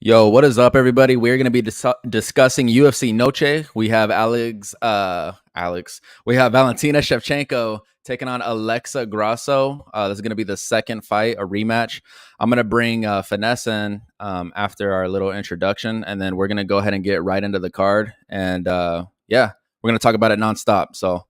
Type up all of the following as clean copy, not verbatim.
Yo, what is up, everybody? We're going to be discussing UFC Noche. We have Alex. We have Valentina Shevchenko taking on Alexa Grasso. This is going to be the second fight, a rematch. I'm going to bring Finesse in after our little introduction, and then we're going to go ahead and get right into the card. And yeah, we're going to talk about it nonstop. So.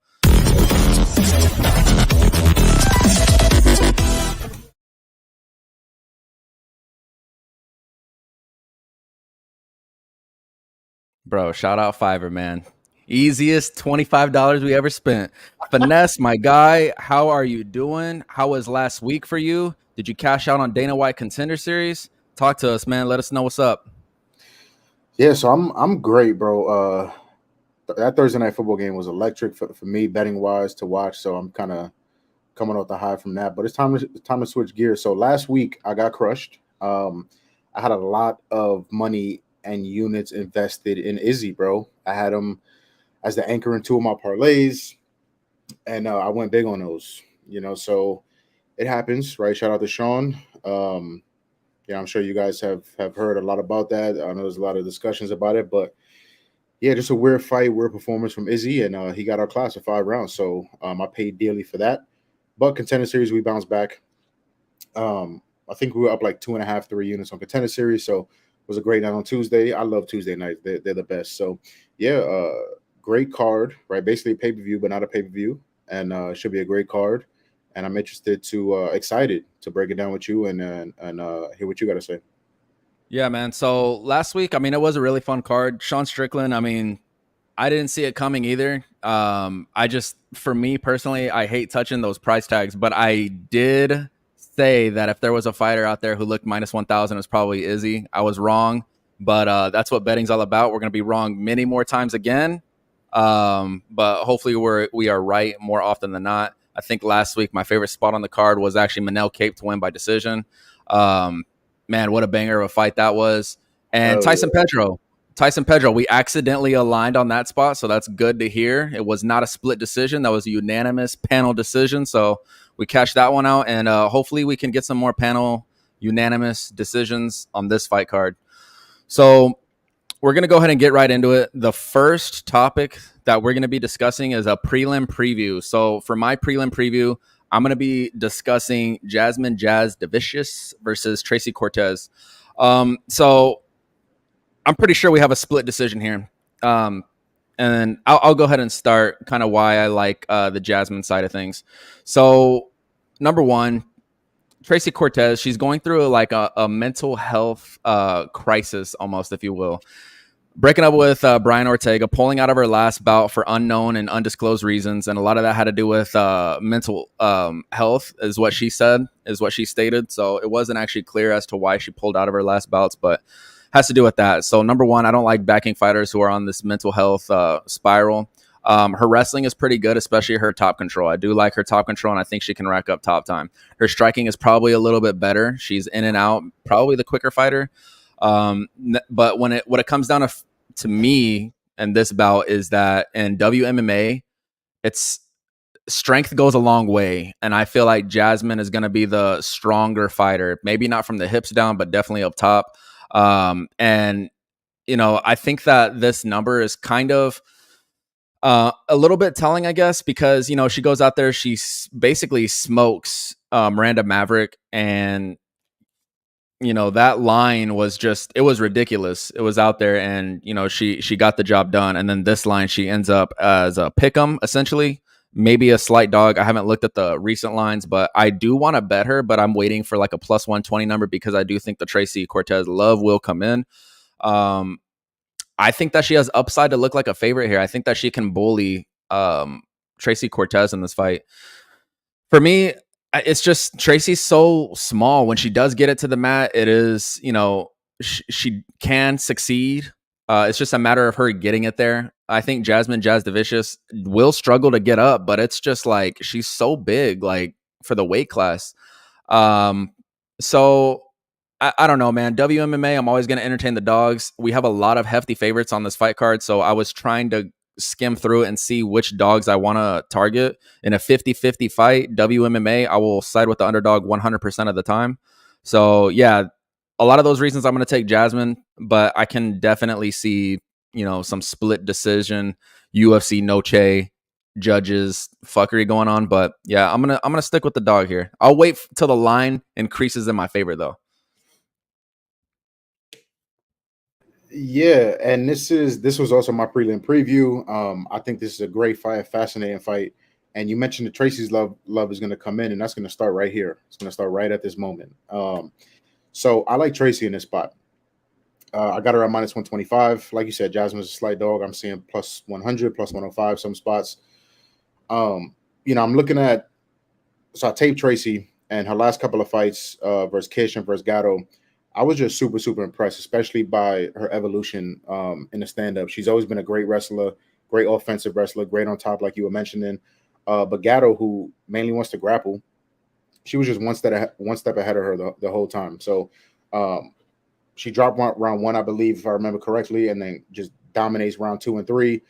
Bro, shout out Fiverr, man. Easiest $25 we ever spent. Finesse, my guy, how are you doing? How was last week for you? Did you cash out on Dana White Contender Series? Talk to us, man. Let us know what's up. Yeah, so I'm great, bro. That Thursday night football game was electric for me betting wise to watch. So I'm kind of coming off the high from that. But it's time to switch gears. So last week I got crushed. I had a lot of money and units invested in Izzy, bro. I had him as the anchor in two of my parlays, and I went big on those. So it happens, right? Shout out to Sean. Yeah, I'm sure you guys have heard a lot about that. I know there's a lot of discussions about it, but yeah, just a weird fight, weird performance from Izzy, and he got our class of 5 rounds. So I paid dearly for that. But Contender Series, we bounced back. I think we were up like 2.5, 3 units on Contender Series. So it was a great night on Tuesday. I love Tuesday nights. They're the best. So yeah, great card, right? Basically a pay-per-view, but not a pay-per-view. And should be a great card. And I'm excited to break it down with you and hear what you got to say. Yeah, man. So last week, it was a really fun card. Sean Strickland, I didn't see it coming either. For me personally, I hate touching those price tags, but I did say that if there was a fighter out there who looked minus 1,000, it was probably Izzy. I was wrong, but that's what betting's all about. We're going to be wrong many more times again. But hopefully we are right more often than not. I think last week my favorite spot on the card was actually Manel Cape to win by decision. Man, what a banger of a fight that was. And Tyson Pedro, we accidentally aligned on that spot, so that's good to hear. It was not a split decision. That was a unanimous panel decision, so we cashed that one out, and hopefully we can get some more panel unanimous decisions on this fight card. So we're going to go ahead and get right into it. The first topic that we're going to be discussing is a prelim preview. So for my prelim preview, I'm going to be discussing Jasmine Jazz Davicius versus Tracy Cortez. So I'm pretty sure we have a split decision here. And I'll go ahead and start kind of why I like the Jasmine side of things. So number one, Tracy Cortez, she's going through like a mental health crisis almost, if you will. Breaking up with Brian Ortega, pulling out of her last bout for unknown and undisclosed reasons. And a lot of that had to do with mental health is what she stated. So it wasn't actually clear as to why she pulled out of her last bouts, but has to do with that. So number one, I don't like backing fighters who are on this mental health spiral. Her wrestling is pretty good, especially her top control. I do like her top control, and I think she can rack up top time. Her striking is probably a little bit better. She's in and out, probably the quicker fighter. But when it comes down to me and this bout is that in WMMA, it's strength goes a long way, and I feel like Jasmine is going to be the stronger fighter. Maybe not from the hips down, but definitely up top. And I think that this number is kind of a little bit telling, I guess, because she goes out there, she basically smokes Miranda Maverick, and that line was it was ridiculous. It was out there, and she got the job done. And then this line, she ends up as a pick'em, essentially, maybe a slight dog. I haven't looked at the recent lines, but I do want to bet her, but I'm waiting for like a plus 120 number because I do think the Tracy Cortez love will come in. I think that she has upside to look like a favorite here. I think that she can bully Tracy Cortez in this fight. For me, it's just Tracy's so small. When she does get it to the mat, it is, she can succeed. It's just a matter of her getting it there. I think Jasmine Jazz Davicius will struggle to get up, but it's just like she's so big, like for the weight class. So I don't know, man. WMMA, I'm always going to entertain the dogs. We have a lot of hefty favorites on this fight card, so I was trying to skim through it and see which dogs I want to target. In a 50-50 fight, WMMA, I will side with the underdog 100% of the time. So, yeah, a lot of those reasons, I'm going to take Jasmine, but I can definitely see, some split decision, UFC Noche judges fuckery going on. But yeah, I'm gonna stick with the dog here. I'll wait till the line increases in my favor though. Yeah, and this was also my prelim preview. I think this is a great fight, a fascinating fight. And you mentioned that Tracy's love is going to come in, and that's going to start right here. It's going to start right at this moment. So I like Tracy in this spot. I got her at minus 125. Like you said, Jasmine's a slight dog. I'm seeing plus 100, plus 105 some spots. I'm looking at, so I taped Tracy and her last couple of fights versus Kish and versus Gatto. I was just super, super impressed, especially by her evolution in the stand up. She's always been a great wrestler, great offensive wrestler, great on top, like you were mentioning. But Gatto, who mainly wants to grapple, she was just one step ahead of her the whole time. So um, she dropped round one, I believe, if I remember correctly, and then just dominates round 2 and 3.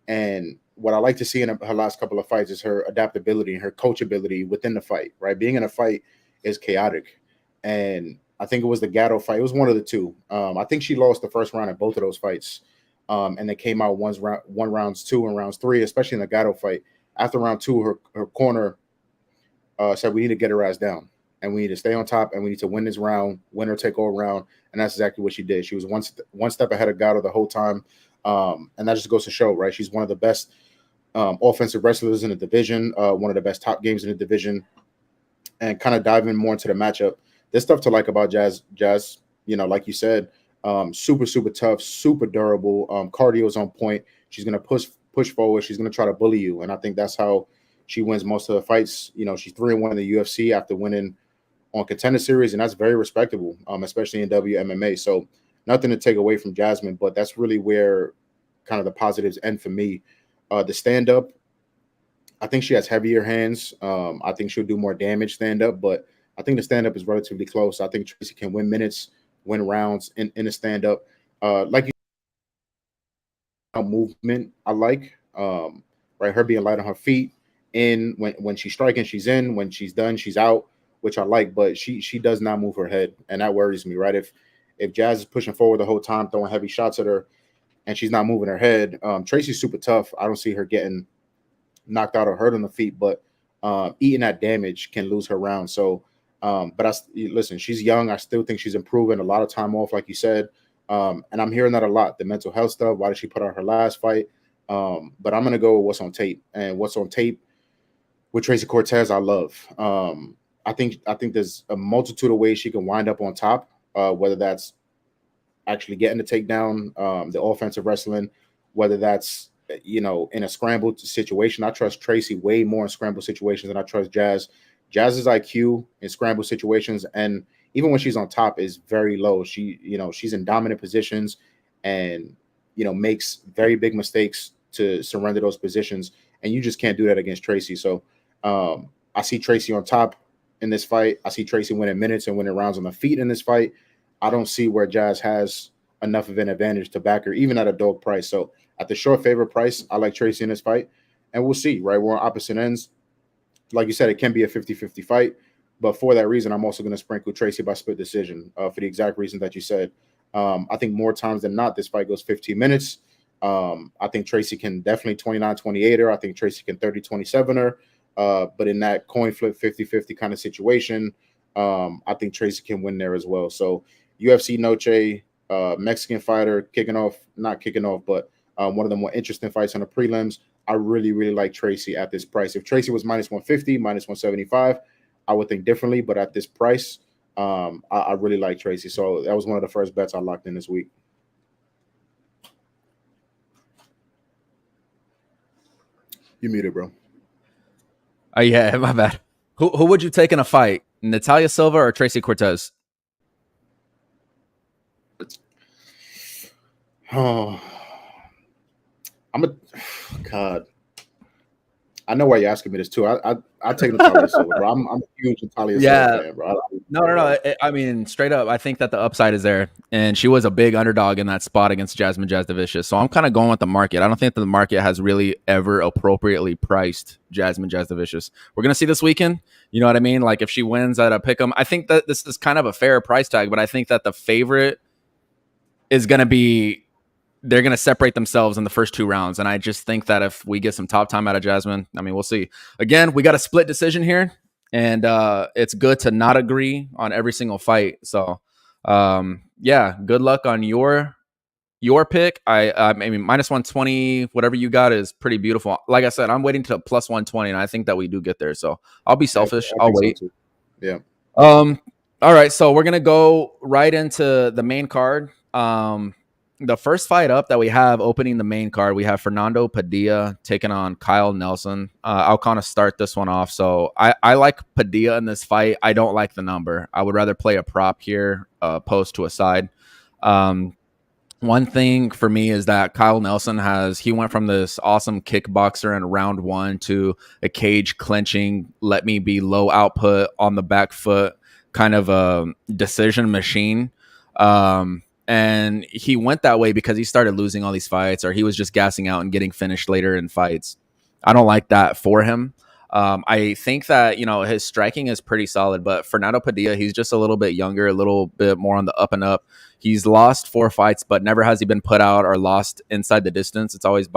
And what I like to see in her last couple of fights is her adaptability and her coachability within the fight. Right, being in a fight is chaotic, and I think it was the Gatto fight. It was one of the two. I think she lost the first round in both of those fights, and they came out one rounds 2 and rounds 3, especially in the Gatto fight. After round 2, her corner said we need to get her ass down and we need to stay on top and we need to win this round, win or take all round. And that's exactly what she did. She was one step ahead of Gatto the whole time. And that just goes to show, right? She's one of the best offensive wrestlers in the division, one of the best top games in the division. And kind of diving more into the matchup, there's stuff to like about Jazz. Jazz, like you said, super, super tough, super durable. Cardio's on point. She's going to push forward. She's going to try to bully you. And I think that's how she wins most of the fights. She's 3-1 in the UFC after winning on Contender Series, and that's very respectable, especially in WMMA. So nothing to take away from Jasmine, but that's really where kind of the positives end for me. The stand up, I think she has heavier hands. I think she'll do more damage stand up, but I think the stand up is relatively close. I think Tracy can win minutes, win rounds in a stand up. Like you movement, I like right, her being light on her feet. In when she's striking, she's in. When she's done, she's out, which I like. But she does not move her head, and that worries me. Right, if Jazz is pushing forward the whole time, throwing heavy shots at her, and she's not moving her head, Tracy's super tough. I don't see her getting knocked out or hurt on the feet, but eating that damage can lose her round. So, but listen, she's young. I still think she's improving. A lot of time off, like you said, and I'm hearing that a lot. The mental health stuff. Why did she put out her last fight? But I'm gonna go with what's on tape, and what's on tape with Tracy Cortez, I love. I think there's a multitude of ways she can wind up on top, whether that's actually getting the takedown, the offensive wrestling, whether that's in a scrambled situation. I trust Tracy way more in scrambled situations than I trust Jazz. Jazz's IQ in scrambled situations, and even when she's on top, is very low. She's in dominant positions, and makes very big mistakes to surrender those positions, and you just can't do that against Tracy. So I see Tracy on top in this fight. I see Tracy winning minutes and winning rounds on the feet in this fight. I don't see where Jazz has enough of an advantage to back her, even at a dog price. So at the short favorite price, I like Tracy in this fight. And we'll see, right? We're on opposite ends. Like you said, it can be a 50-50 fight. But for that reason, I'm also going to sprinkle Tracy by split decision for the exact reason that you said. I think more times than not, this fight goes 15 minutes. I think Tracy can definitely 29-28 her. I think Tracy can 30-27 her. But in that coin flip 50-50 kind of situation, I think Tracy can win there as well. So UFC Noche, Mexican fighter, not kicking off, but one of the more interesting fights on the prelims. I really, really like Tracy at this price. If Tracy was minus 150, minus 175, I would think differently. But at this price, I really like Tracy. So that was one of the first bets I locked in this week. You muted, bro. Oh yeah, my bad. Who would you take in a fight, Natalia Silva or Tracy Cortez? Oh, I'm a God. I know why you're asking me this too. I take Natalia Silva, bro. I'm a huge Natalia Silva Yeah. fan, bro. I like No, her, no, no. bro. I mean, straight up, I think that the upside is there, and she was a big underdog in that spot against Jasmine Jasdavicius. So I'm kind of going with the market. I don't think that the market has really ever appropriately priced Jasmine Jasdavicius. We're gonna see this weekend. You know what I mean? Like if she wins at a pick'em, I think that this is kind of a fair price tag. But I think that the favorite is gonna be they're going to separate themselves in the first 2 rounds. And I just think that if we get some top time out of Jasmine, I mean, we'll see. Again, we got a split decision here, and it's good to not agree on every single fight. So, yeah, good luck on your pick. I mean, minus 120, whatever you got is pretty beautiful. Like I said, I'm waiting to plus 120, and I think that we do get there. So I'll be selfish. I I'll think so wait. too. Yeah. Um, all right, so we're gonna go right into the main card. The first fight up that we have opening the main card, we have Fernando Padilla taking on Kyle Nelson. I'll kind of start this one off. So I like Padilla in this fight. I don't like the number. I would rather play a prop here, post to a side. One thing for me is that Kyle Nelson he went from this awesome kickboxer in round 1 to a cage clinching, let me be low output on the back foot kind of a decision machine. And he went that way because he started losing all these fights, or he was just gassing out and getting finished later in fights. I don't like that for him. I think that, his striking is pretty solid, but Fernando Padilla, he's just a little bit younger, a little bit more on the up and up. He's lost 4 fights, but never has he been put out or lost inside the distance. It's always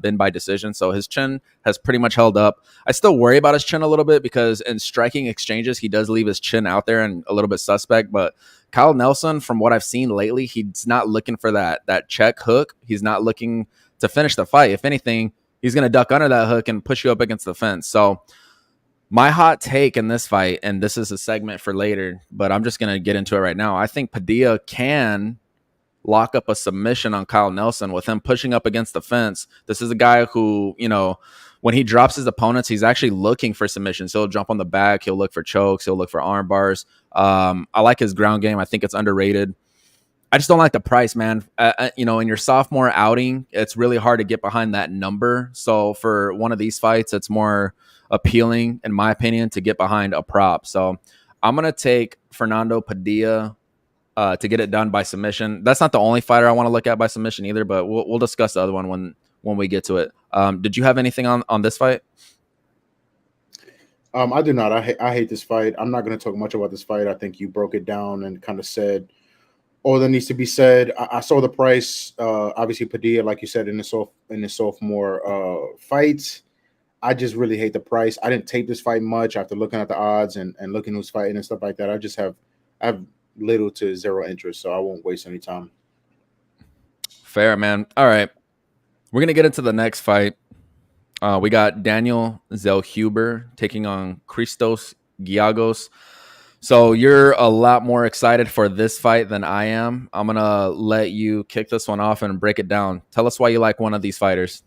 been by decision. So his chin has pretty much held up. I still worry about his chin a little bit because in striking exchanges, he does leave his chin out there and a little bit suspect. But Kyle Nelson, from what I've seen lately, he's not looking for that check hook. He's not looking to finish the fight. If anything, he's going to duck under that hook and push you up against the fence. So my hot take in this fight, and this is a segment for later, but I'm just going to get into it right now. I think Padilla can lock up a submission on Kyle Nelson with him pushing up against the fence. This is a guy who, when he drops his opponents, he's actually looking for submissions. He'll jump on the back. He'll look for chokes. He'll look for arm bars. I like his ground game. I think it's underrated. I just don't like the price, man. In your sophomore outing, it's really hard to get behind that number. So for one of these fights, it's more appealing, in my opinion, to get behind a prop. So I'm going to take Fernando Padilla to get it done by submission. That's not the only fighter I want to look at by submission either, but we'll discuss the other one when we get to it. Did you have anything on this fight? I do not. I hate this fight. I'm not going to talk much about this fight. I think you broke it down and kind of said all that needs to be said. I saw the price. Obviously, Padilla, like you said, in the sophomore fight. I just really hate the price. I didn't tape this fight much after looking at the odds and looking who's fighting and stuff like that. I have little to zero interest, so I won't waste any time. Fair, man. All right. We're going to get into the next fight. We got Daniel Zellhuber taking on Christos Giagos. So you're a lot more excited for this fight than I am. I'm going to let you kick this one off and break it down. Tell us why you like one of these fighters.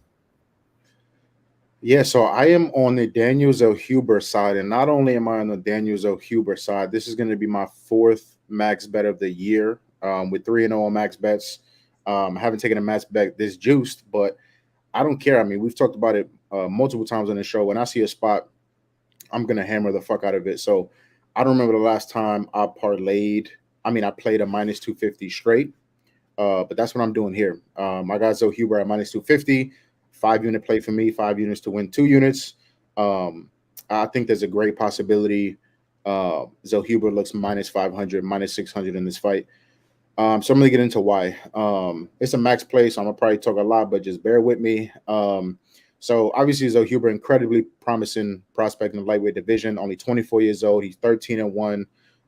Yeah, so I am on the Daniel Zellhuber side, and not only am I on the Daniel Zellhuber side, this is going to be my 4th max bet of the year with 3-0 on max bets. I haven't taken a max bet this juiced, but I don't care. I mean, we've talked about it multiple times on the show. When I see a spot, I'm going to hammer the fuck out of it. So I don't remember the last time I parlayed. I mean, I played a minus 250 straight, but that's what I'm doing here. I got Zellhuber at minus 250. 5-unit play for me, 5 units to win 2 units. I think there's a great possibility. Zellhuber looks minus 500, minus 600 in this fight. So I'm going to get into why. It's a max play, so I'm going to probably talk a lot, but just bear with me. So obviously Zellhuber, incredibly promising prospect in the lightweight division, only 24 years old. He's 13-1,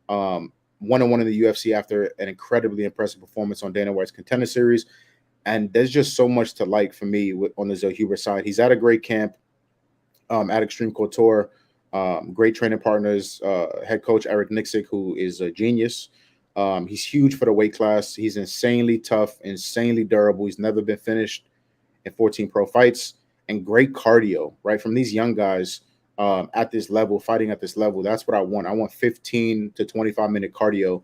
1-1 in the UFC after an incredibly impressive performance on Dana White's Contender Series. And there's just so much to like for me on the Zellhuber side. He's at a great camp at Extreme Couture, great training partners, head coach Eric Nixick, who is a genius. He's huge for the weight class. He's insanely tough, insanely durable. He's never been finished in 14 pro fights, and great cardio, right? From these young guys at this level, fighting at this level, that's what I want. I want 15 to 25-minute cardio.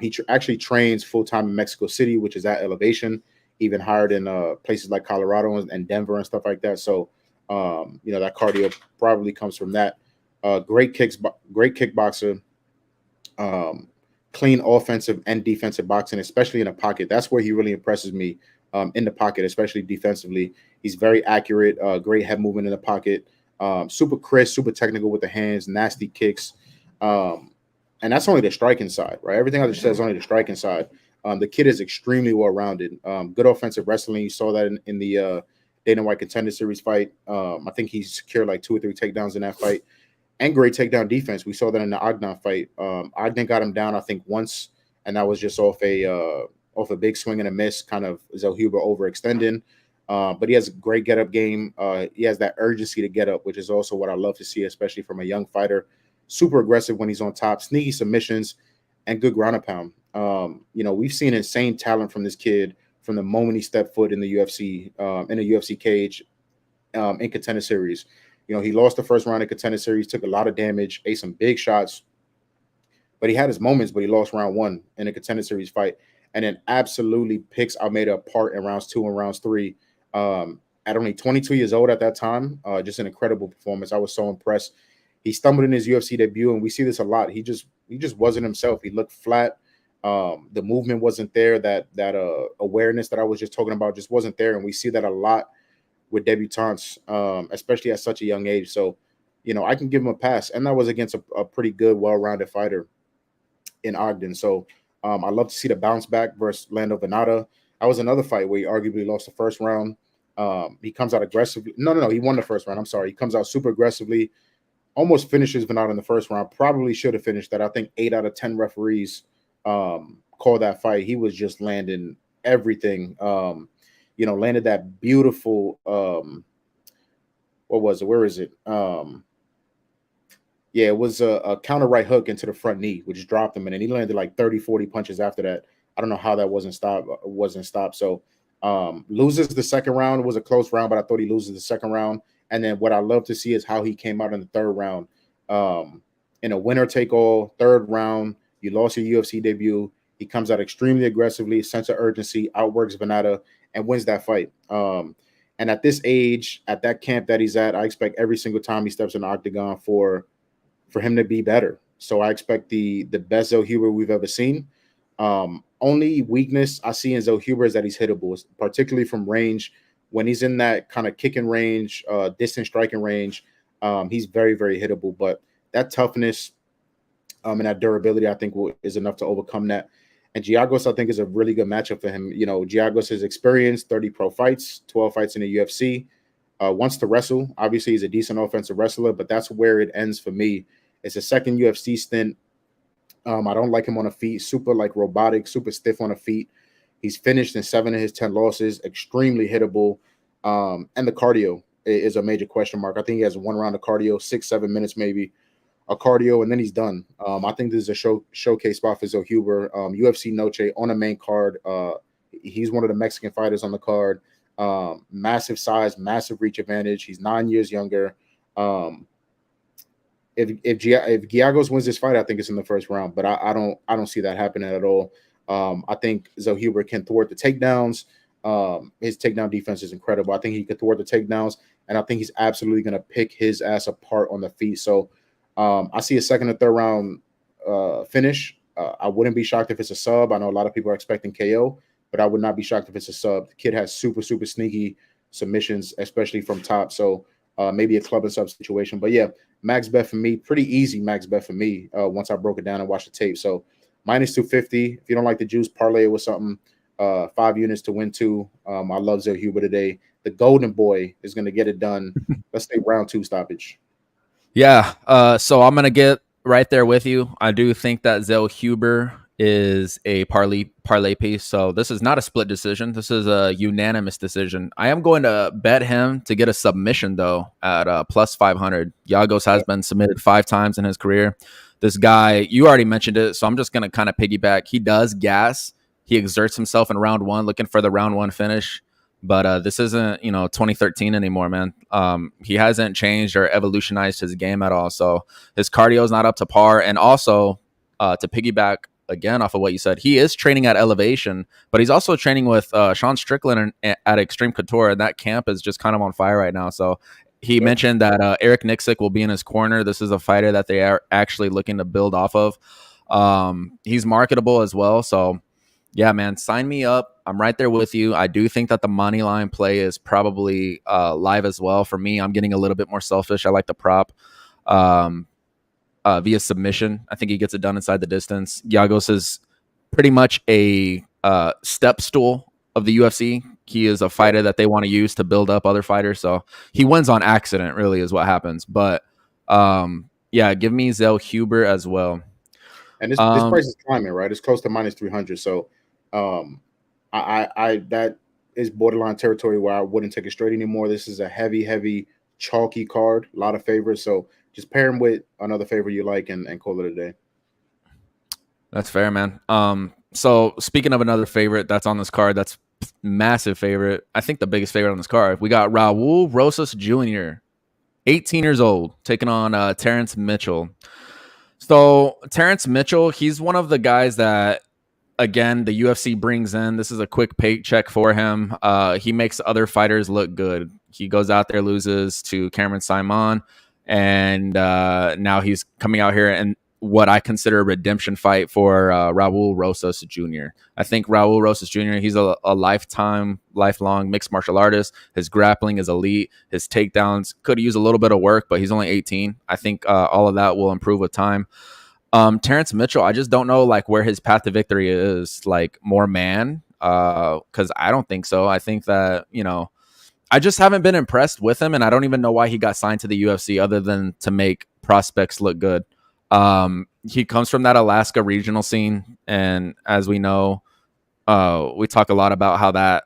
He actually trains full-time in Mexico City, which is at elevation, even higher than places like Colorado and Denver and stuff like that. So That cardio probably comes from that. Great kickboxer, um, clean offensive and defensive boxing, especially in the pocket. That's where he really impresses me, in the pocket, especially defensively. He's very accurate, great head movement in the pocket, super crisp, super technical with the hands, nasty kicks. Um, and that's only the striking side, right? Everything I just said is only the striking side. The kid is extremely well rounded. Good offensive wrestling. You saw that in the Dana White Contender Series fight. I think he secured like 2 or 3 takedowns in that fight, and great takedown defense. We saw that in the Ogden fight. Ogden got him down, I think, once, and that was just off a big swing and a miss, kind of Zellhuber overextending. But he has a great get up game. He has that urgency to get up, which is also what I love to see, especially from a young fighter. Super aggressive when he's on top, sneaky submissions, and good ground and pound. We've seen insane talent from this kid from the moment he stepped foot in the UFC, in a UFC cage, in Contender Series. He lost the first round of Contender Series, took a lot of damage, ate some big shots, but he had his moments. But he lost round one in a Contender Series fight, and then absolutely picks Almeida apart in rounds 2 and rounds 3. At only 22 years old at that time, just an incredible performance. I was so impressed. He stumbled in his UFC debut, and we see this a lot. He just wasn't himself. He looked flat. The movement wasn't there. That awareness that I was just talking about just wasn't there, and we see that a lot with debutantes, especially at such a young age. So, I can give him a pass. And that was against a pretty good, well-rounded fighter in Ogden. So I love to see the bounce back versus Lando Venata. That was another fight where he arguably lost the first round. He comes out aggressively. No. He won the first round. I'm sorry. He comes out super aggressively, almost finishes Venata in the first round. Probably should have finished that. I think 8 out of 10 referees called that fight. He was just landing everything. Landed that beautiful, what was it? Where is it? It was a counter right hook into the front knee, which dropped him. And then he landed like 30, 40 punches after that. I don't know how that wasn't stopped. So loses the second round. It was a close round, but I thought he loses the second round. And then what I love to see is how he came out in the third round. In a winner take all third round, you lost your UFC debut. He comes out extremely aggressively, sense of urgency, outworks Venata, and wins that fight. And at this age, at that camp that he's at, I expect every single time he steps in the octagon for him to be better. So I expect the best Zellhuber we've ever seen. Only weakness I see in Zellhuber is that he's hittable, particularly from range. When he's in that kind of kicking range, distant striking range, he's very, very hittable. But that toughness and that durability, I think, is enough to overcome that. And Giagos, I think, is a really good matchup for him. Giagos is experienced, 30 pro fights, 12 fights in the UFC, wants to wrestle. Obviously, he's a decent offensive wrestler, but that's where it ends for me. It's a second UFC stint. I don't like him on the feet, super robotic, super stiff on the feet. He's finished in 7 of his 10 losses, extremely hittable. And the cardio is a major question mark. I think he has 1 round of cardio, 6-7 minutes maybe, a cardio, and then he's done. I think this is a showcase spot for Zellhuber. UFC Noche on the main card. He's one of the Mexican fighters on the card. Massive size, massive reach advantage. He's 9 years younger. If Giagos wins this fight, I think it's in the first round, but I don't see that happening at all. I think Zellhuber can thwart the takedowns. His takedown defense is incredible. I think he could thwart the takedowns, and I think he's absolutely going to pick his ass apart on the feet. So I see a second or third round finish. I wouldn't be shocked if it's a sub. I know a lot of people are expecting KO, but I would not be shocked if it's a sub. The kid has super, super sneaky submissions, especially from top. So maybe a club and sub situation. But yeah, max bet for me, pretty easy max bet for me once I broke it down and watched the tape. So minus 250. If you don't like the juice, parlay it with something. 5 units to win 2. I love Zellhuber today. The golden boy is going to get it done. Let's say round 2 stoppage. Yeah. So I'm going to get right there with you. I do think that Zellhuber is a parlay piece. So this is not a split decision. This is a unanimous decision. I am going to bet him to get a submission, though, at plus 500. Giagos has been submitted 5 times in his career. This guy, you already mentioned it, so I'm just going to kind of piggyback. He does gas. He exerts himself in round 1, looking for the round 1 finish. But this isn't, 2013 anymore, man. He hasn't changed or evolutionized his game at all. So his cardio is not up to par. And also, to piggyback again off of what you said, he is training at Elevation, but he's also training with Sean Strickland at Extreme Couture. And that camp is just kind of on fire right now. So He mentioned that Eric Nixick will be in his corner. This is a fighter that they are actually looking to build off of. He's marketable as well. So, yeah, man, sign me up. I'm right there with you. I do think that the money line play is probably live as well. For me, I'm getting a little bit more selfish. I like the prop via submission. I think he gets it done inside the distance. Giagos is pretty much a step stool of the UFC. He is a fighter that they want to use to build up other fighters. So he wins on accident, really, is what happens. But yeah, give me Zell Huber as well. And this price is climbing, right? It's close to minus 300. So I that is borderline territory where I wouldn't take it straight anymore. This is a heavy, chalky card, a lot of favorites. So just pair him with another favorite you like and call it a day. That's fair, man. So speaking of another favorite that's on this card, that's massive favorite. I think the biggest favorite on this card. We got Raul Rosas Jr., 18 years old, taking on Terrence Mitchell. So Terrence Mitchell, he's one of the guys that, again, the UFC brings in. This is a quick paycheck for him. He makes other fighters look good. He goes out there, loses to Cameron Simon, and now he's coming out here and what I consider a redemption fight for Raul Rosas Jr. I think Raul Rosas Jr., he's a lifelong mixed martial artist. His grappling is elite. His takedowns could use a little bit of work, but he's only 18. I think all of that will improve with time. Terrence Mitchell, I just don't know like where his path to victory is, like more man. Because I don't think so. I think that, I just haven't been impressed with him, and I don't even know why he got signed to the UFC other than to make prospects look good. He comes from that Alaska regional scene, and as we know, we talk a lot about how that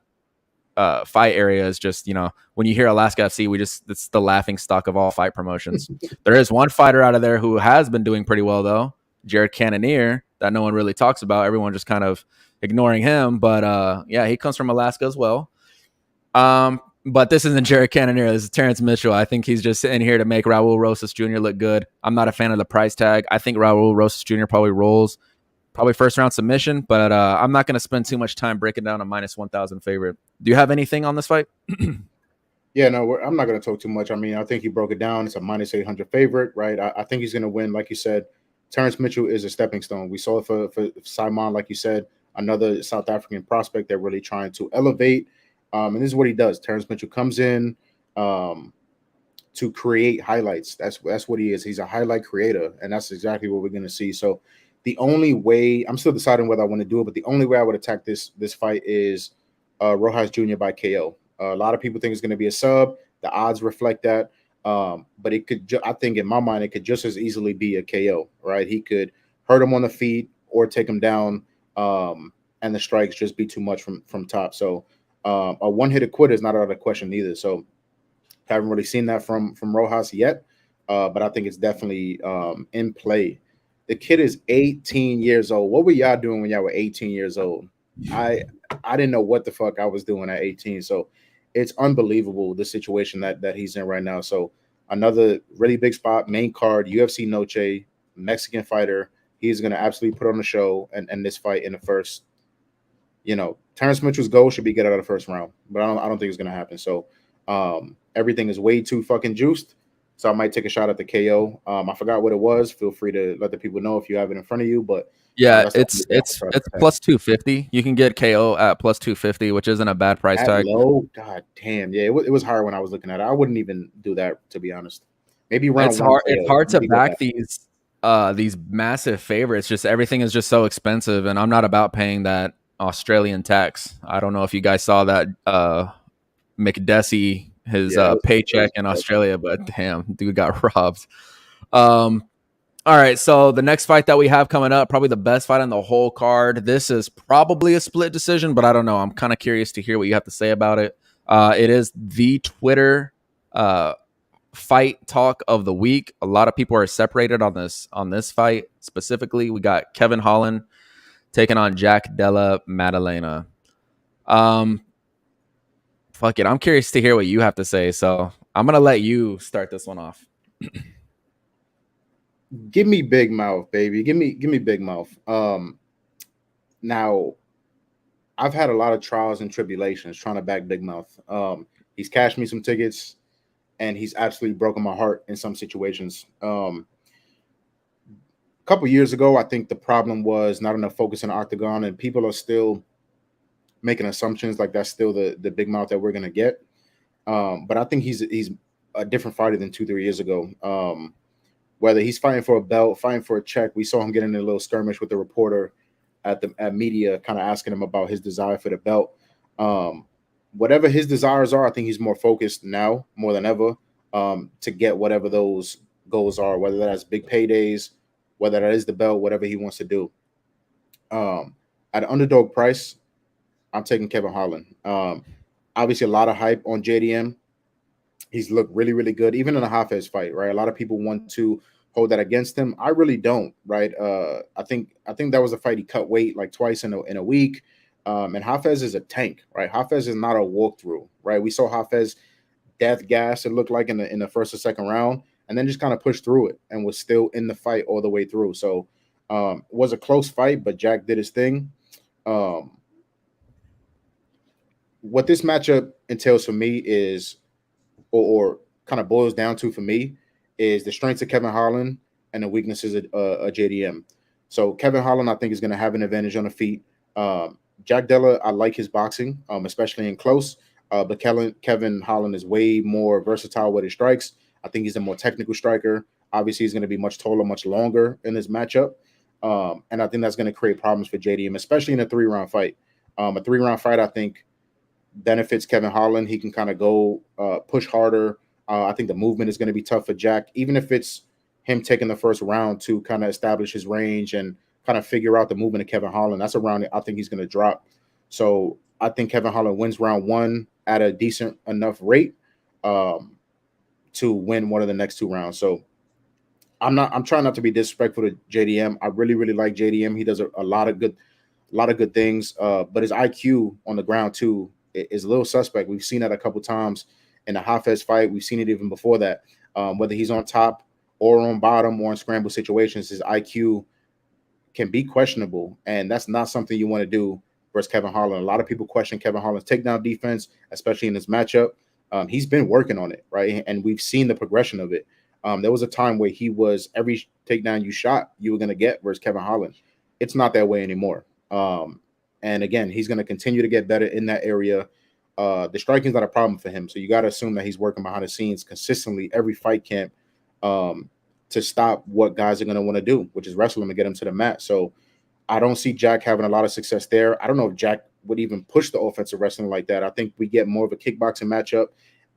fight area is just, when you hear Alaska FC, it's the laughing stock of all fight promotions. There is one fighter out of there who has been doing pretty well though, Jared Cannonier, that no one really talks about. Everyone just kind of ignoring him, but yeah, he comes from Alaska as well. But this isn't Jared Cannonier. This is Terrence Mitchell. I think he's just sitting here to make Raul Rosas Jr. look good. I'm not a fan of the price tag. I think Raul Rosas Jr. probably rolls, probably first round submission, but I'm not going to spend too much time breaking down a minus 1,000 favorite. Do you have anything on this fight? Yeah, no, I'm not going to talk too much. I mean, I think he broke it down. It's a minus 800 favorite, right? I think he's going to win. Like you said, Terrence Mitchell is a stepping stone. We saw it for Simon, like you said, another South African prospect they're really trying to elevate. And this is what he does. Terrence Mitchell comes in to create highlights. That's what he is. He's a highlight creator, and that's exactly what we're going to see. So the only way, I'm still deciding whether I want to do it, but the only way I would attack this fight is Rojas Jr. by KO. A lot of people think it's going to be a sub. The odds reflect that. But it could, I think in my mind, it could just as easily be a KO, right? He could hurt him on the feet or take him down, and the strikes just be too much from top. So a one-hit quitter is not out of the question either. So haven't really seen that from Rojas yet, but I think it's definitely in play. The kid is 18 years old. What were y'all doing when y'all were 18 years old? I didn't know what the fuck I was doing at 18. So it's unbelievable the situation that he's in right now. So another really big spot, main card, UFC Noche, Mexican fighter. He's going to absolutely put on the show and this fight in the first. Terrence Mitchell's goal should be get out of the first round, but I don't think it's going to happen. So everything is way too fucking juiced. So I might take a shot at the KO. I forgot what it was. Feel free to let the people know if you have it in front of you. But yeah, it's plus 250. You can get KO at plus 250, which isn't a bad price tag. Low, god damn, yeah, it was hard when I was looking at it. I wouldn't even do that, to be honest. Maybe round one. It's hard to back these massive favorites. Just everything is just so expensive, and I'm not about paying that Australian tax. I don't know if you guys saw that McDessie, his paycheck in Australia, but damn, dude got robbed. All right, so the next fight that we have coming up, probably the best fight on the whole card. This is probably a split decision, but I don't know. I'm kind of curious to hear what you have to say about it. It is the Twitter fight talk of the week. A lot of people are separated on this fight specifically. We got Kevin Holland taking on Jack Della Maddalena. Fuck it. I'm curious to hear what you have to say. So I'm going to let you start this one off. Give me Big Mouth, baby. Give me Big Mouth. Now, I've had a lot of trials and tribulations trying to back Big Mouth. He's cashed me some tickets, and he's absolutely broken my heart in some situations. A couple years ago, I think the problem was not enough focus in the octagon, and people are still making assumptions like that's still the big mouth that we're gonna get. But I think he's a different fighter than 2 3 years ago. Whether he's fighting for a belt, fighting for a check, we saw him get in a little skirmish with the reporter at media, kind of asking him about his desire for the belt. Um, Whatever his desires are, I think he's more focused now more than ever to get whatever those goals are, whether that's big paydays, whether that is the belt, whatever he wants to do. Um, at an underdog price, I'm taking Kevin Holland. Obviously, a lot of hype on JDM. He's looked really, really good, even in a Hafez fight, right? A lot of people want to hold that against him. I really don't, right? I think that was a fight he cut weight like twice in a week. And Hafez is a tank, right? Hafez is not a walkthrough, right? We saw Hafez death gas, it looked like in the first or second round, and then just kind of pushed through it and was still in the fight all the way through. So it was a close fight, but Jack did his thing. Um, what this matchup entails for me is or kind of boils down to for me is the strengths of Kevin Holland and the weaknesses of JDM. So Kevin Holland, I think, is going to have an advantage on the feet. Jack Della, I like his boxing, especially in close. But Kevin Holland is way more versatile with his strikes. I think he's a more technical striker. Obviously, he's going to be much taller, much longer in this matchup. And I think that's going to create problems for JDM, especially in a 3 round fight. A 3 round fight, I think, benefits Kevin Holland. He can kind of go push harder. I think the movement is going to be tough for Jack, even if it's him taking the first round to kind of establish his range and kind of figure out the movement of Kevin Holland. That's a round that I think he's going to drop. So I think Kevin Holland wins round one at a decent enough rate um, to win one of the next 2 rounds. So I'm trying not to be disrespectful to JDM. I really, really like JDM. He does a lot of good things. But his IQ on the ground too is a little suspect. We've seen that a couple times in the Hafez fight. We've seen it even before that. Whether he's on top or on bottom or in scramble situations, his IQ can be questionable, and that's not something you want to do versus Kevin Holland. A lot of people question Kevin Holland's takedown defense, especially in this matchup. He's been working on it, right? And we've seen the progression of it. There was a time where he was every takedown you shot, you were going to get versus Kevin Holland. It's not that way anymore. And again, he's going to continue to get better in that area. The striking is not a problem for him, so you got to assume that he's working behind the scenes consistently every fight camp to stop what guys are going to want to do, which is wrestle him and get him to the mat. So I don't see Jack having a lot of success there. I don't know if Jack would even push the offensive wrestling like that. I think we get more of a kickboxing matchup,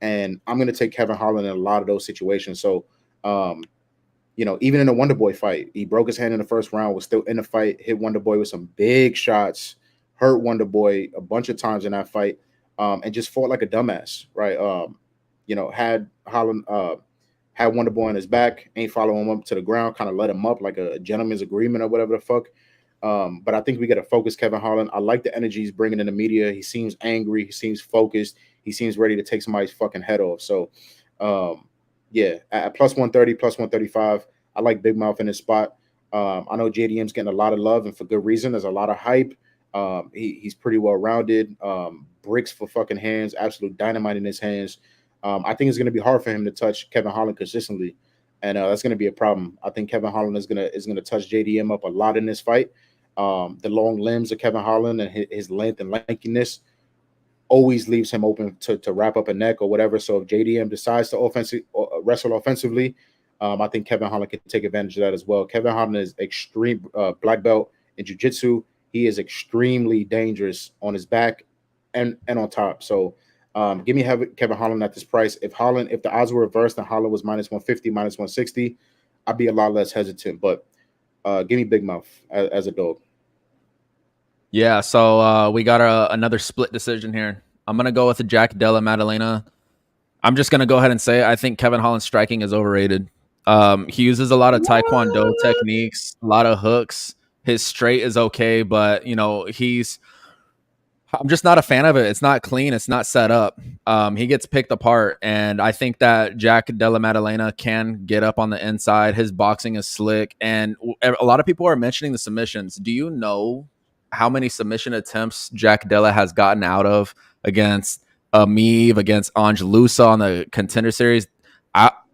and I'm going to take Kevin Holland in a lot of those situations. So, even in the Wonder Boy fight, he broke his hand in the first round, was still in the fight, hit Wonder Boy with some big shots, hurt Wonder Boy a bunch of times in that fight, and just fought like a dumbass, right? Had Holland had Wonder Boy on his back, ain't following him up to the ground, kind of let him up like a gentleman's agreement or whatever the fuck. But I think we got to focus Kevin Holland. I like the energy he's bringing in the media. He seems angry. He seems focused. He seems ready to take somebody's fucking head off. So, yeah, at plus 130, plus 135, I like Big Mouth in his spot. I know JDM's getting a lot of love and for good reason. There's a lot of hype. He's pretty well rounded. Bricks for fucking hands, absolute dynamite in his hands. I think it's going to be hard for him to touch Kevin Holland consistently, and that's going to be a problem. I think Kevin Holland is gonna touch JDM up a lot in this fight. The long limbs of Kevin Holland and his length and lankiness always leaves him open to wrap up a neck or whatever. So if JDM decides to wrestle offensively, I think Kevin Holland can take advantage of that as well. Kevin Holland is extreme black belt in jiu-jitsu. He is extremely dangerous on his back and on top. So give me Kevin Holland at this price. If the odds were reversed and Holland was minus 150, minus 160, I'd be a lot less hesitant. But give me Big Mouth as a dog. Yeah, so we got another split decision here. I'm going to go with the Jack Della Maddalena. I'm just going to go ahead and say I think Kevin Holland's striking is overrated. He uses a lot of Taekwondo techniques, a lot of hooks. His straight is okay, but, I'm just not a fan of it. It's not clean. It's not set up. He gets picked apart, and I think that Jack Della Maddalena can get up on the inside. His boxing is slick, and a lot of people are mentioning the submissions. Do you know how many submission attempts Jack Della has gotten out of against Amiv, against Angelusa on the Contender Series?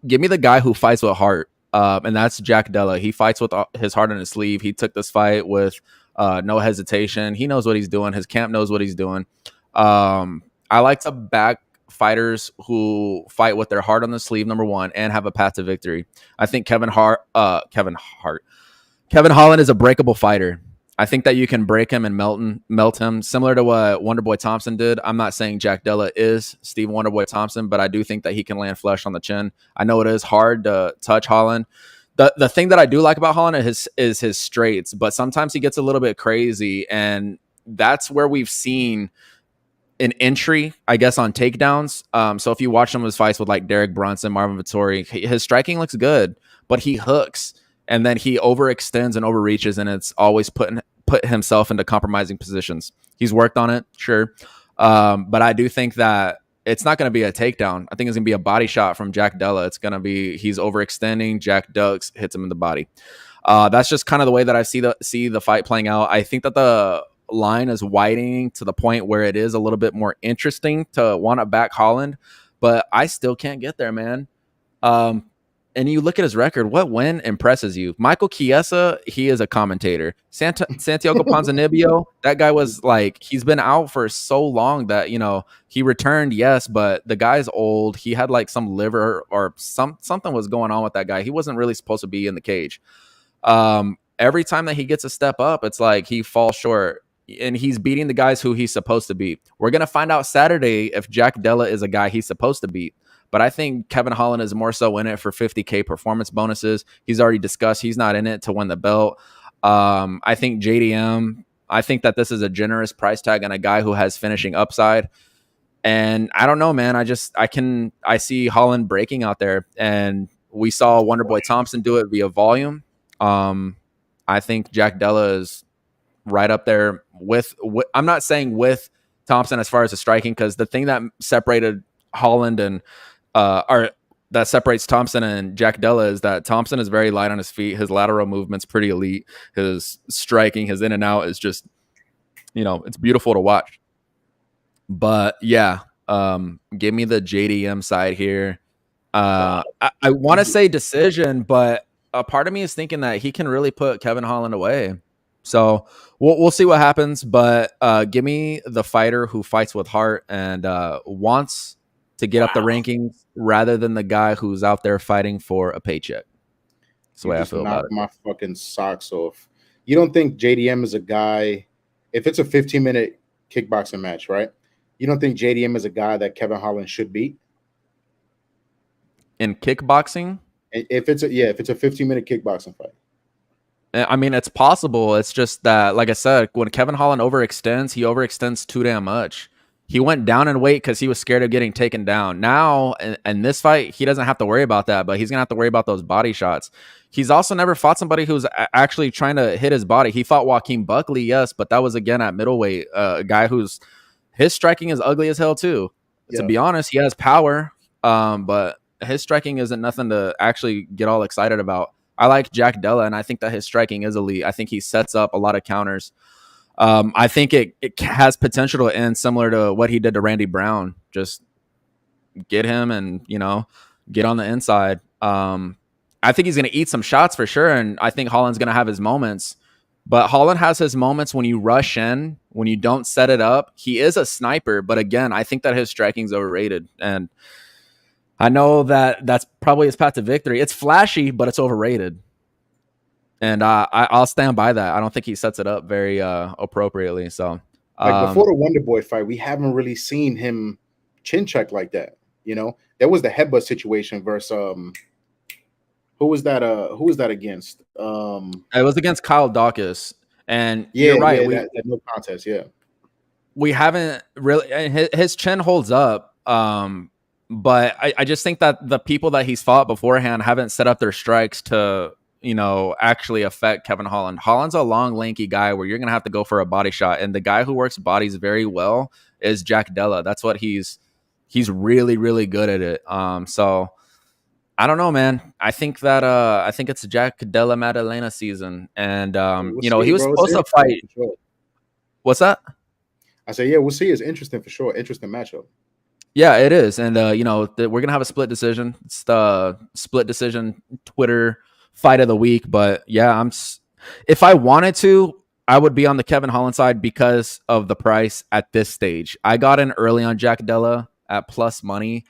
Give me the guy who fights with heart, and that's Jack Della. He fights with his heart on his sleeve. He took this fight with no hesitation. He knows what he's doing. His camp knows what he's doing. I like to back fighters who fight with their heart on the sleeve, number one, and have a path to victory. I think Kevin Holland is a breakable fighter. I think that you can break him and melt him, similar to what Wonderboy Thompson did. I'm not saying Jack Della is Steve Wonderboy Thompson, but I do think that he can land flesh on the chin. I know it is hard to touch Holland. The thing that I do like about Holland is his straights, but sometimes he gets a little bit crazy, and that's where we've seen an entry, I guess, on takedowns. So if you watch some of his fights with like Derek Brunson, Marvin Vettori, his striking looks good, but he hooks and then he overextends and overreaches, and it's always put himself into compromising positions. He's worked on it, sure, but I do think that it's not going to be a takedown. I think it's going to be a body shot from Jack Della. It's going to be he's overextending, Jack ducks, hits him in the body. That's just kind of the way that I see the fight playing out. I think that the line is widening to the point where it is a little bit more interesting to want to back Holland, but I still can't get there, man. And you look at his record, what win impresses you? Michael Chiesa, he is a commentator. Santiago Ponzinibbio, that guy was like, he's been out for so long that, he returned, yes, but the guy's old. He had like some liver or something was going on with that guy. He wasn't really supposed to be in the cage. Every time that he gets a step up, it's like he falls short, and he's beating the guys who he's supposed to beat. We're going to find out Saturday if Jack Della is a guy he's supposed to beat. But I think Kevin Holland is more so in it for 50K performance bonuses. He's already discussed he's not in it to win the belt. I think JDM, I think that this is a generous price tag on a guy who has finishing upside. And I don't know, man. I see Holland breaking out there. And we saw Wonderboy Thompson do it via volume. I think Jack Della is right up there with I'm not saying with Thompson as far as the striking, because the thing that separated Holland and or that separates Thompson and Jack Della is that Thompson is very light on his feet. His lateral movement's pretty elite. His striking, his in and out is just, it's beautiful to watch. But yeah, give me the JDM side here. I want to say decision, but a part of me is thinking that he can really put Kevin Holland away. So we'll see what happens. But give me the fighter who fights with heart and wants to get up the rankings rather than the guy who's out there fighting for a paycheck. That's the way I feel about it. My fucking socks off. You don't think JDM is a guy, if it's a 15-minute kickboxing match, right? You don't think JDM is a guy that Kevin Holland should beat? In kickboxing? If it's a 15-minute kickboxing fight. I mean, it's possible. It's just that, like I said, when Kevin Holland overextends, he overextends too damn much. He went down in weight because he was scared of getting taken down. Now, in this fight, he doesn't have to worry about that, but he's going to have to worry about those body shots. He's also never fought somebody who's actually trying to hit his body. He fought Joaquin Buckley, yes, but that was, again, at middleweight. A guy his striking is ugly as hell, too. Yeah. To be honest, he has power, but his striking isn't nothing to actually get all excited about. I like Jack Della, and I think that his striking is elite. I think he sets up a lot of counters. I think it has potential to end similar to what he did to Randy Brown. Just get him and, get on the inside. I think he's going to eat some shots for sure, and I think Holland's going to have his moments. But Holland has his moments when you rush in, when you don't set it up. He is a sniper, but again, I think that his striking is overrated. And I know that that's probably his path to victory. It's flashy, but it's overrated. And I'll stand by that. I don't think he sets it up very appropriately. So, before the Wonderboy fight, we haven't really seen him chin check like that. There was the headbutt situation versus who was that against? It was against Kyle Dawkins. And you're right. That no contest. Yeah, we haven't really. His chin holds up. But I just think that the people that he's fought beforehand haven't set up their strikes to, actually affect Kevin Holland. Holland's a long, lanky guy where you're going to have to go for a body shot. And the guy who works bodies very well is Jack Della. That's what he's really, really good at it. So I don't know, man. I think it's Jack Della Maddalena season. And, he was supposed to fight. What's that? I say, yeah, we'll see. It's interesting for sure. Interesting matchup. Yeah, it is, and we're gonna have a split decision. It's the split decision Twitter fight of the week. But yeah, if I wanted to, I would be on the Kevin Holland side because of the price at this stage. I got in early on Jack Della at plus money,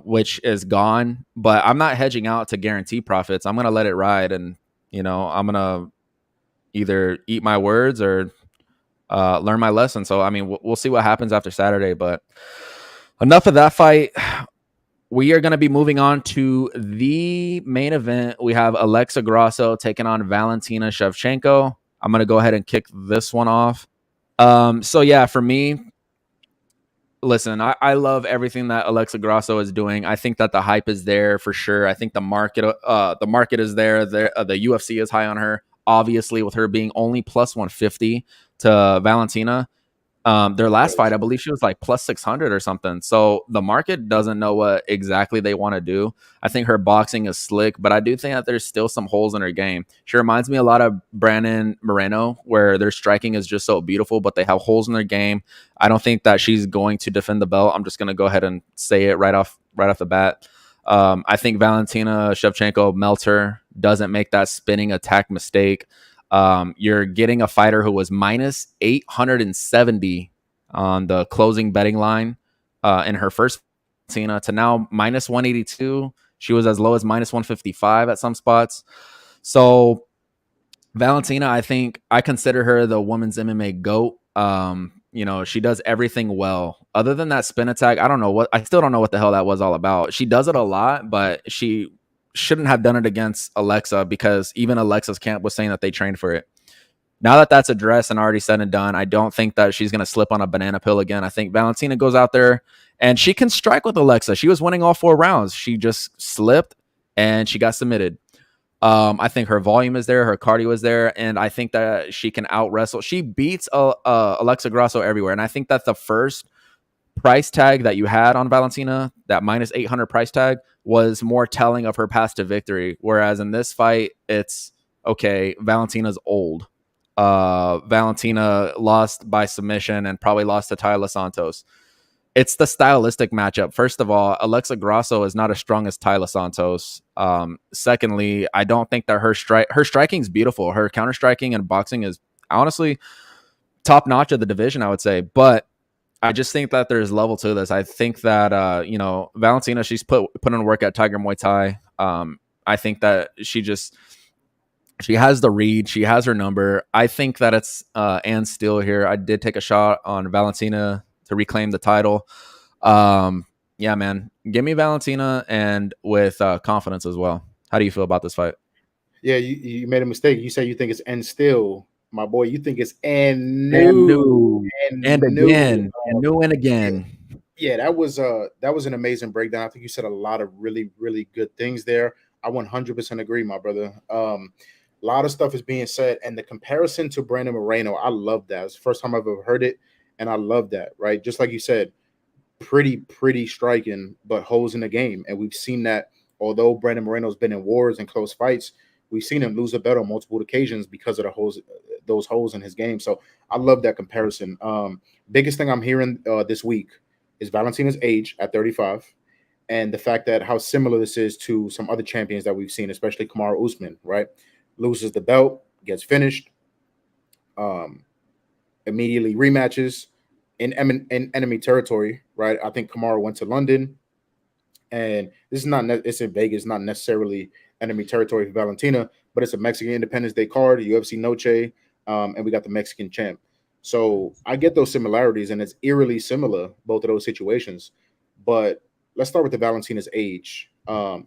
which is gone. But I'm not hedging out to guarantee profits. I'm gonna let it ride, and I'm gonna either eat my words or learn my lesson. So I mean, we'll see what happens after Saturday. But enough of that fight. We are going to be moving on to the main event. We have Alexa Grasso taking on Valentina Shevchenko. I'm going to go ahead and kick this one off. So yeah, for me, listen, I love everything that Alexa Grasso is doing. I think that the hype is there for sure. I think the market is there. The UFC is high on her. Obviously, with her being only plus 150 to Valentina, their last fight, I believe she was like plus 600 or something. So the market doesn't know what exactly they want to do. I think her boxing is slick, but I do think that there's still some holes in her game. She reminds me a lot of Brandon Moreno, where their striking is just so beautiful, but they have holes in their game. I don't think that she's going to defend the belt. I'm just going to go ahead and say it right off the bat. I think Valentina Shevchenko melts her, doesn't make that spinning attack mistake. You're getting a fighter who was minus 870 on the closing betting line in her first Tina to now minus 182. She was as low as minus 155 at some spots. So Valentina, I think I consider her the women's MMA GOAT. She does everything well. Other than that spin attack, I still don't know what the hell that was all about. She does it a lot, but she shouldn't have done it against Alexa because even Alexa's camp was saying that they trained for it. Now that that's addressed and already said and done, I don't think that she's going to slip on a banana pill again. I think Valentina goes out there and she can strike with Alexa. She was winning all 4 rounds. She just slipped and she got submitted. I think her volume is there, her cardio is there, and I think that she can out wrestle. She beats Alexa Grasso everywhere, and I think that the first price tag that you had on Valentina, that minus 800 price tag, was more telling of her path to victory. Whereas in this fight, it's okay. Valentina's old. Valentina lost by submission and probably lost to Tyler Santos. It's the stylistic matchup. First of all, Alexa Grasso is not as strong as Tyler Santos. Secondly, I don't think that her striking is beautiful. Her counter striking and boxing is honestly top notch of the division, I would say. But I just think that there's level to this. I think that Valentina, she's put in work at Tiger Muay Thai. I think that she has the read. She has her number. I think that it's Ann Steele here. I did take a shot on Valentina to reclaim the title. Yeah, man. Give me Valentina and with confidence as well. How do you feel about this fight? Yeah, you made a mistake. You say you think it's and still, my boy. You think it's and And new new. And and new. again. And new and Yeah, again. yeah, that was an amazing breakdown. I think you said a lot of really really good things there. I 100% agree, my brother. A lot of stuff is being said, and the comparison to Brandon Moreno, I love that. It's the first time I've ever heard it, and I love that. Right, just like you said, pretty striking, but holes in the game, and we've seen that. Although Brandon Moreno's been in wars and close fights, we've seen him lose a bet on multiple occasions because of those holes in his game. So I love that comparison. Biggest thing I'm hearing this week is Valentina's age at 35, and the fact that how similar this is to some other champions that we've seen, especially Kamaru Usman. Right, loses the belt, gets finished, um, immediately rematches in enemy territory. Right, I think Kamaru went to London, and this is not it's in Vegas, not necessarily enemy territory for Valentina, but it's a Mexican Independence Day card, UFC Noche, and we got the Mexican champ. So I get those similarities, and it's eerily similar, both of those situations. But let's start with the Valentina's age.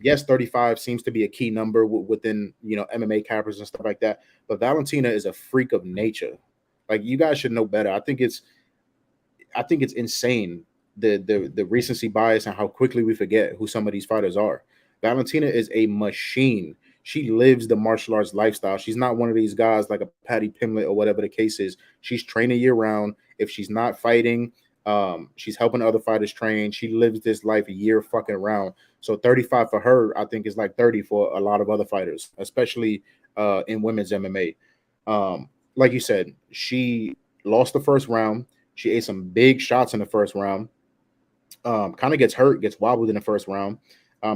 Yes, 35 seems to be a key number within MMA cappers and stuff like that. But Valentina is a freak of nature. Like, you guys should know better. I think it's insane, the recency bias and how quickly we forget who some of these fighters are. Valentina is a machine. She lives the martial arts lifestyle. She's not one of these guys like a Patty Pimlet or whatever the case is. She's training year round. If she's not fighting, she's helping other fighters train. She lives this life a year fucking round. So 35 for her, I think, is like 30 for a lot of other fighters, especially in women's MMA. Like you said, she lost the first round. She ate some big shots in the first round. kind of gets hurt, gets wobbled in the first round.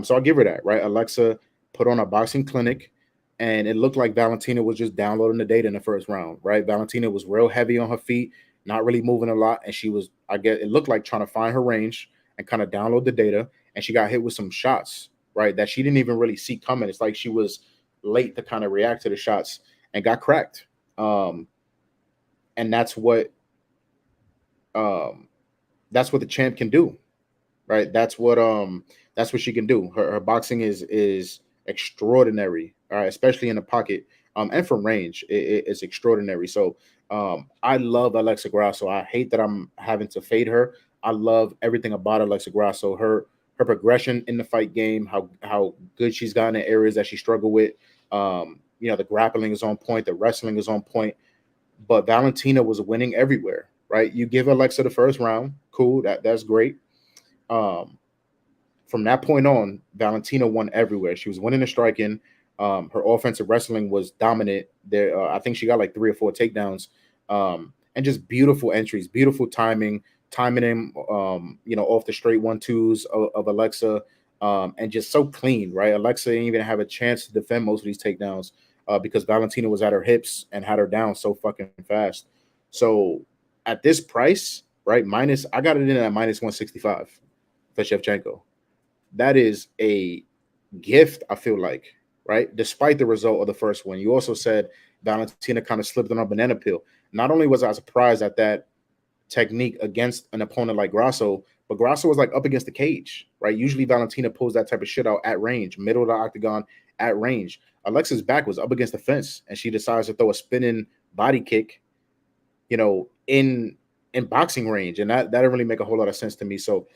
So I'll give her that, right? Alexa put on a boxing clinic, and it looked like Valentina was just downloading the data in the first round, right? Valentina was real heavy on her feet, not really moving a lot, and she was, I guess, it looked like trying to find her range and kind of download the data, and she got hit with some shots, right, that she didn't even really see coming. It's like she was late to kind of react to the shots and got cracked. Um, and um, that's what the champ can do, right? That's what she can do. Her boxing is extraordinary, all right, especially in the pocket, and from range, it's extraordinary. So I love Alexa Grasso. I hate that I'm having to fade her. I love everything about Alexa Grasso. Her progression in the fight game, how good she's gotten in areas that she struggled with. The grappling is on point, the wrestling is on point, but Valentina was winning everywhere, right? You give Alexa the first round, cool, that's great. Um, from that point on, Valentina won everywhere. She was winning the striking. Her offensive wrestling was dominant. There, I think she got like 3 or 4 takedowns, and just beautiful entries, beautiful timing him, off the straight 1-2s of Alexa, and just so clean, right? Alexa didn't even have a chance to defend most of these takedowns because Valentina was at her hips and had her down so fucking fast. So at this price, right, I got it in at minus 165 for Shevchenko. That is a gift, I feel like, right? Despite the result of the first one. You also said Valentina kind of slipped on a banana peel. Not only was I surprised at that technique against an opponent like Grasso, but Grasso was like up against the cage, right? Usually Valentina pulls that type of shit out at range, middle of the octagon, at range. Alexa's back was up against the fence, and she decides to throw a spinning body kick, in boxing range, and that didn't really make a whole lot of sense to me. So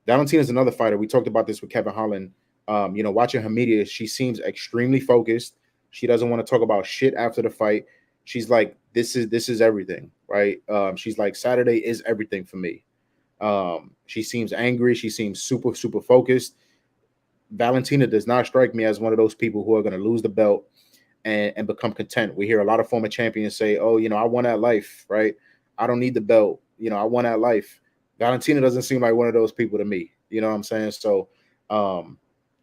Valentina's another fighter. We talked about this with Kevin Holland. Watching her media, she seems extremely focused. She doesn't want to talk about shit after the fight. She's like, this is everything, right? She's like, Saturday is everything for me. She seems angry. She seems super, super focused. Valentina does not strike me as one of those people who are going to lose the belt and become content. We hear a lot of former champions say, "Oh, I won that life, right? I don't need the belt. I won that life." Valentina doesn't seem like one of those people to me. You know what I'm saying? So, um,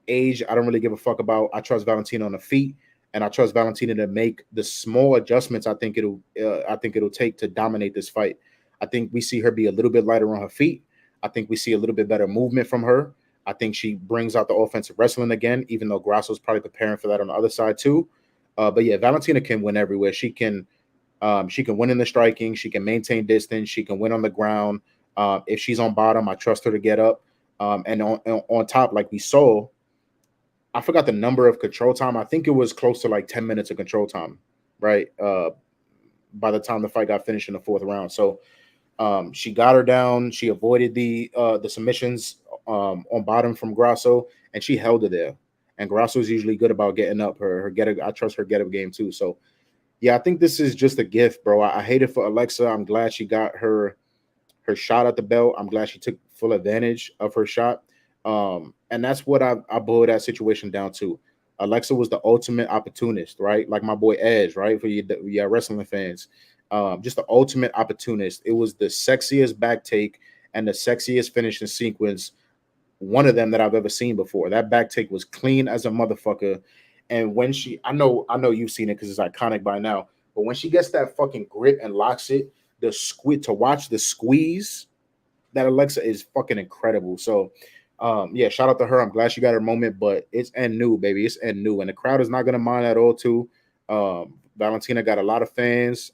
age, I don't really give a fuck about. I trust Valentina on the feet, and I trust Valentina to make the small adjustments. I think it'll take to dominate this fight. I think we see her be a little bit lighter on her feet. I think we see a little bit better movement from her. I think she brings out the offensive wrestling again, even though Grasso's probably preparing for that on the other side too. But yeah, Valentina can win everywhere. She can win in the striking. She can maintain distance. She can win on the ground. If she's on bottom, I trust her to get up. And on top, like we saw, I forgot the number of control time. I think it was close to like 10 minutes of control time, right? By the time the fight got finished in the fourth round. So she got her down. She avoided the submissions on bottom from Grasso, and she held her there. And Grasso is usually good about getting up. Her get up, I trust her get up game too. So yeah, I think this is just a gift, bro. I hate it for Alexa. I'm glad she got her shot at the belt. I'm glad she took full advantage of her shot. And that's what I boiled that situation down to. Alexa was the ultimate opportunist, right? Like my boy Edge, right? For you wrestling fans. Just the ultimate opportunist. It was the sexiest back take and the sexiest finishing sequence, one of them that I've ever seen before. That back take was clean as a motherfucker. And when I know you've seen it because it's iconic by now. But when she gets that fucking grip and locks it, to watch the squeeze, that Alexa is fucking incredible. So, yeah, shout out to her. I'm glad she got her moment, but it's and new, baby. It's and new, and the crowd is not gonna mind at all. Too. Valentina got a lot of fans,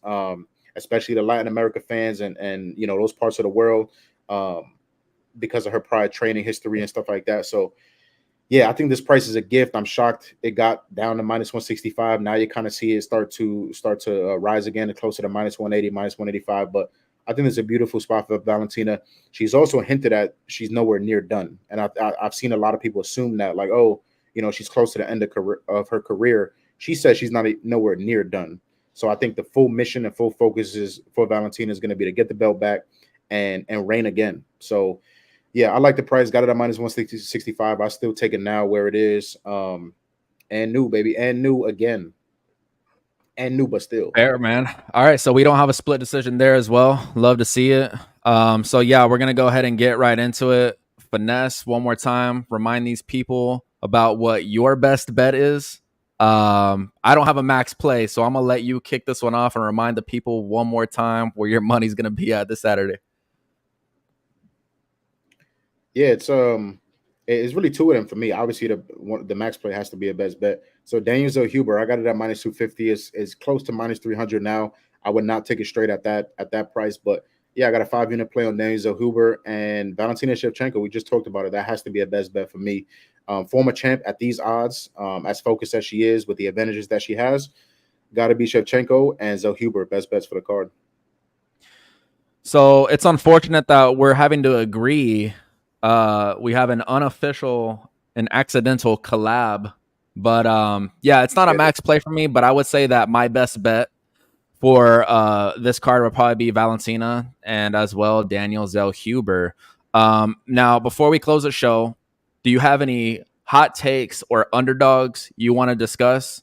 especially the Latin America fans, and those parts of the world, because of her prior training history and stuff like that. So, yeah, I think this price is a gift. I'm shocked it got down to minus 165. Now you kind of see it start to rise again to closer to minus 180, minus 185. But I think it's a beautiful spot for Valentina. She's also hinted at she's nowhere near done, and I've seen a lot of people assume that, like, oh, she's close to the end of her career. She says she's not nowhere near done. So I think the full mission and full focus is for Valentina is going to be to get the belt back and reign again. So yeah, I like the price. Got it at minus 165. I still take it now where it is. And new, baby. And new again. And new, but still. Fair, man. All right, so we don't have a split decision there as well. Love to see it. So yeah, we're gonna go ahead and get right into it. Finesse, one more time, remind these people about what your best bet is. I don't have a max play, so I'm gonna let you kick this one off and remind the people one more time where your money's gonna be at this Saturday. Yeah, it's really two of them for me. Obviously, the max play has to be a best bet. So Daniel Huber, I got it at minus 250. Is close to minus 300 now. I would not take it straight at that price, but yeah, I got a 5-unit play on Daniel Huber and Valentina Shevchenko. We just talked about it. That has to be a best bet for me. Former champ at these odds, as focused as she is with the advantages that she has, got to be Shevchenko and Zellhuber. Best bets for the card. So it's unfortunate that we're having to agree. We have an unofficial and accidental collab, but yeah, it's not a max play for me. But I would say that my best bet for this card would probably be Valentina and as well Daniel Zellhuber. Now, before we close the show, do you have any hot takes or underdogs you want to discuss?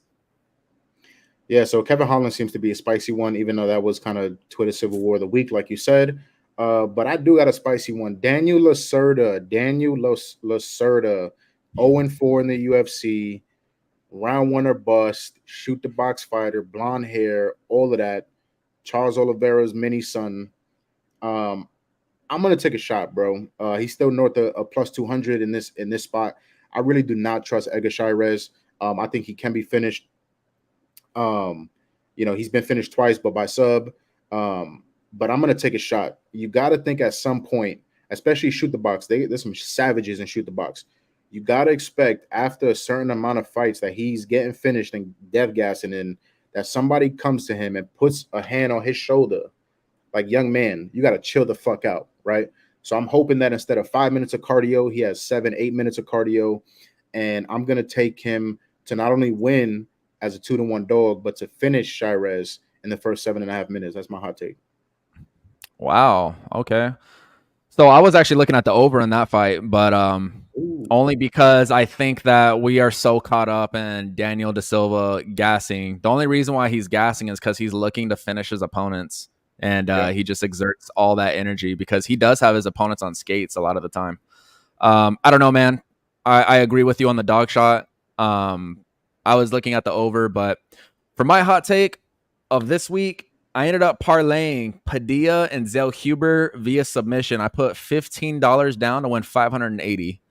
Yeah, so Kevin Holland seems to be a spicy one, even though that was kind of Twitter Civil War of the week, like you said. But I do got a spicy one. Daniel Lacerda, 0-4 in the UFC, round one or bust, shoot the box fighter, blonde hair, all of that. Charles Oliveira's mini son. I'm gonna take a shot, bro. He's still north of plus 200 in this spot. I really do not trust Edgar Shirez. I think he can be finished. He's been finished twice, but by sub. But I'm gonna take a shot. You got to think at some point, especially shoot the box. There's some savages in shoot the box. You got to expect after a certain amount of fights that he's getting finished and dev gassing in, that somebody comes to him and puts a hand on his shoulder, like, young man, you got to chill the fuck out, right? So I'm hoping that instead of 5 minutes of cardio, he has 7-8 minutes of cardio, and I'm gonna take him to not only win as a 2-1 dog, but to finish Shirez in the first 7.5 minutes. That's my hot take. Wow. Okay. So I was actually looking at the over in that fight, but only because I think that we are so caught up in Daniel Da Silva gassing. The only reason why he's gassing is because he's looking to finish his opponents, and he just exerts all that energy because he does have his opponents on skates a lot of the time. I don't know, man. I agree with you on the dog shot. I was looking at the over, but for my hot take of this week, I ended up parlaying Padilla and Zellhuber via submission. I put $15 down to win 580.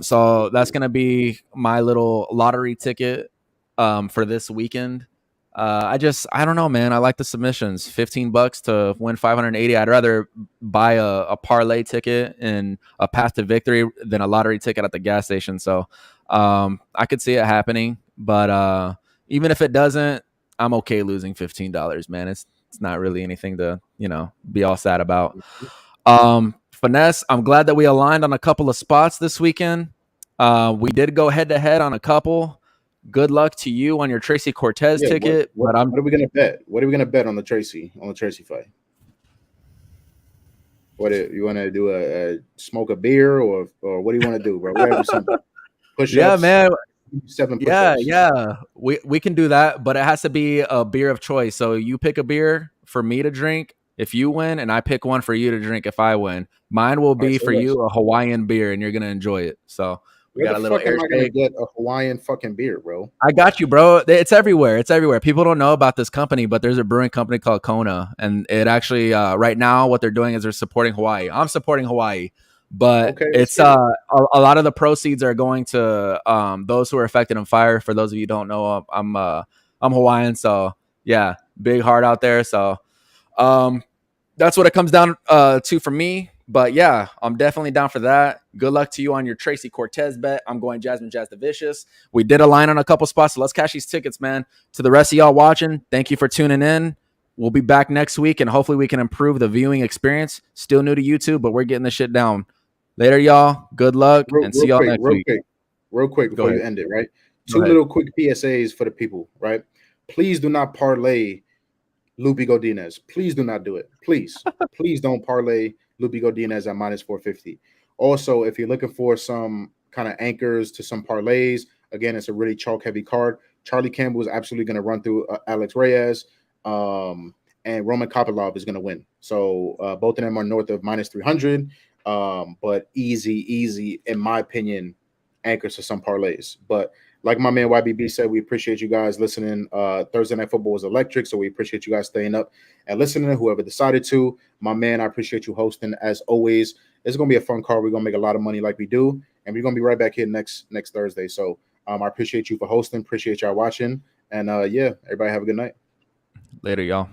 So that's gonna be my little lottery ticket for this weekend. I don't know, man. I like the submissions. $15 to win 580. I'd rather buy a parlay ticket and a path to victory than a lottery ticket at the gas station. So I could see it happening, but even if it doesn't, I'm okay losing $15, man. It's not really anything to, be all sad about. Finesse, I'm glad that we aligned on a couple of spots this weekend. We did go head to head on a couple. Good luck to you on your Tracy Cortez ticket. What are we gonna bet? What are we gonna bet on the Tracy fight? What you want to do? A smoke a beer or what do you want to do, bro? We gotta do something. Push-ups. Yeah, man. 7 push-ups. Yeah. We can do that, but it has to be a beer of choice. So you pick a beer for me to drink if you win, and I pick one for you to drink if I win. Mine will be for you a Hawaiian beer, and you're gonna enjoy it. So we got a little air. Am I gonna get a Hawaiian fucking beer, bro? I got you, bro. It's everywhere. It's everywhere. People don't know about this company, but there's a brewing company called Kona, and it actually right now what they're doing is they're supporting Hawaii. I'm supporting Hawaii. But it's a lot of the proceeds are going to those who are affected in fire. For those of you who don't know, I'm Hawaiian, so yeah, big heart out there. So that's what it comes down to for me. But yeah, I'm definitely down for that. Good luck to you on your Tracy Cortez bet. I'm going Jasmine Jazz the Vicious. We did align on a couple spots, so let's cash these tickets, man. To the rest of y'all watching, thank you for tuning in. We'll be back next week, and hopefully we can improve the viewing experience. Still new to YouTube, but we're getting this shit down. Later, y'all. Good luck, and see y'all next week. Real quick before you end it, right? Two little quick PSAs for the people, right? Please do not parlay Lupi Godinez. Please do not do it. Please don't parlay Lupi Godinez at minus 450. Also, if you're looking for some kind of anchors to some parlays, again, it's a really chalk-heavy card. Charlie Campbell is absolutely going to run through Alex Reyes, and Roman Kopylov is going to win. So both of them are north of minus 300. but easy, in my opinion, anchors to some parlays. But like my man YBB said, we appreciate you guys listening. Thursday Night Football was electric, so we appreciate you guys staying up and listening. Whoever decided to, my man, I appreciate you hosting as always. It's gonna be a fun card. We're gonna make a lot of money like we do, and we're gonna be right back here next Thursday. So I appreciate you for hosting. Appreciate y'all watching, and yeah, everybody have a good night. Later, y'all.